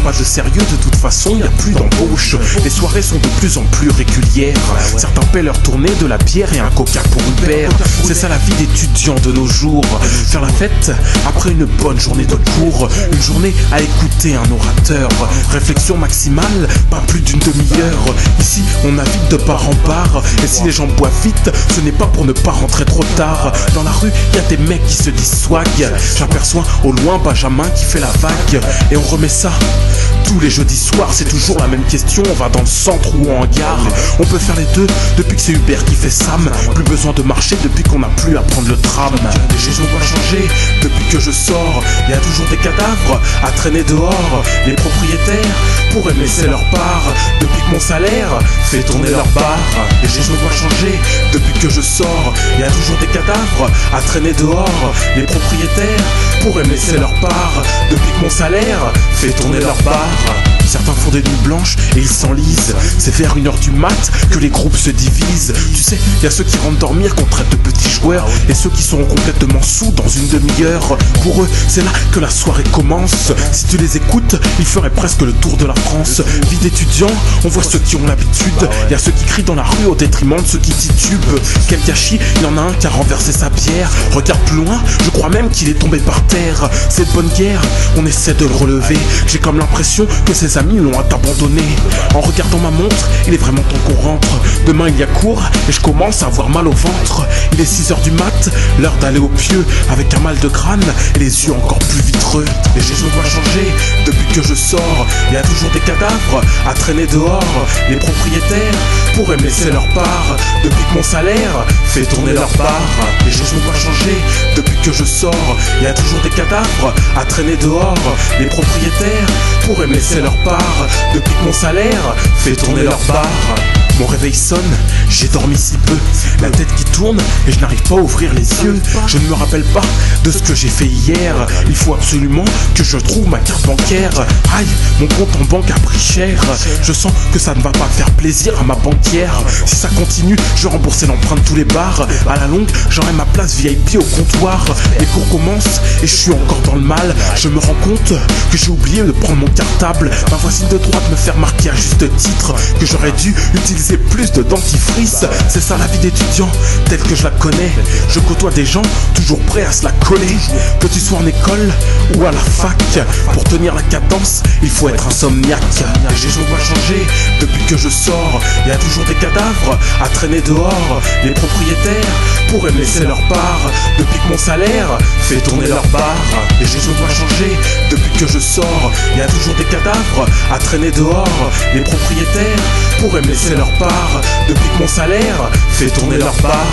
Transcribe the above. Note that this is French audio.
pas de sérieux, de toute façon y a plus d'embauche. Les soirées sont de plus en plus régulières. Certains paient leur tournée de la bière et un coca pour une paire. C'est ça la vie d'étudiant de nos jours. Faire la fête après une bonne journée de cours. Une journée à écouter un orateur. Réflexion maximale, pas plus d'une demi-heure. Ici on navigue de part en part. Et si les gens boivent vite, ce n'est pas pour ne pas rentrer trop tard. Dans la rue, y a des mecs qui se disent swag. J'aperçois au loin Benjamin qui fait la vague. Et on remet ça tous les jeudis soirs, c'est toujours la même question. On va dans le centre ou en gare. On peut faire les deux depuis que c'est Hubert qui fait Sam. Plus besoin de marcher depuis qu'on n'a plus à prendre le tram. Les choses n'ont pas changé depuis que je sors. Il y a toujours des cadavres à traîner dehors. Les propriétaires pourraient me laisser leur part. Depuis que mon salaire fait tourner leur bar. Les choses n'ont pas changé depuis que je sors. Il y a toujours des cadavres à traîner dehors. Les propriétaires pourraient me laisser leur part. Depuis que mon salaire fait tourner leur bar. Certains font des nuits blanches et ils s'enlisent. C'est vers 1h du mat que les groupes se divisent. Tu sais, y a ceux qui rentrent dormir qu'on traite de petits joueurs. Et ceux qui seront complètement sous dans une demi-heure. Pour eux, c'est là que la soirée commence. Si tu les écoutes, ils feraient presque le tour de la France. Vie d'étudiant, on voit ceux qui ont l'habitude. Y a ceux qui crient dans la rue au détriment de ceux qui titubent. Quel gâchis, il y en a un qui a renversé sa bière. Regarde plus loin, je crois même qu'il est tombé par terre. Cette bonne guerre, on essaie de le relever. J'ai comme l'impression que ses amis l'ont abandonné. En regardant ma montre, il est vraiment temps qu'on rentre. Demain il y a cours et je commence à avoir mal au ventre. Il est 6h du mat, l'heure d'aller au pieu. Avec un mal de crâne et les yeux encore plus vitreux. Les choses n'ont pas changé depuis que je sors. Il y a toujours des cadavres à traîner dehors. Les propriétaires pourraient me laisser leur part. Depuis que mon salaire fait tourner leur bar. Les choses n'ont pas changé depuis que je sors. Il y a toujours des cadavres à traîner dehors. Les propriétaires pourraient me laisser leur part. Depuis que mon salaire fait tourner leur bar. Mon réveil sonne, j'ai dormi si peu. La tête qui tourne et je n'arrive pas à ouvrir les yeux. Je ne me rappelle pas de ce que j'ai fait hier. Il faut absolument que je trouve ma carte bancaire. Aïe, mon compte en banque a pris cher. Je sens que ça ne va pas faire plaisir à ma banquière. Si ça continue, je vais rembourser l'empreinte de tous les bars. À la longue, j'aurai ma place VIP au comptoir. Les cours commencent et je suis encore dans le mal. Je me rends compte que j'ai oublié de prendre mon cartable. Ma voisine de droite me fait remarquer à juste titre que j'aurais dû utiliser plus de dentifrice. C'est ça la vie d'étudiant telle que je la connais. Je côtoie des gens toujours prêts à se la coller. Que tu sois en école ou à la fac, pour tenir la cadence il faut être insomniaque. Les choses n'ont pas changé depuis que je sors. Il y a toujours des cadavres à traîner dehors. Les propriétaires pourraient me laisser leur part. Depuis que mon salaire fait tourner leur bar. Les choses n'ont pas changé depuis que je sors. Il y a toujours des cadavres à traîner dehors. Les propriétaires pourraient me laisser leur part. Depuis que mon salaire fait tourner leur bar.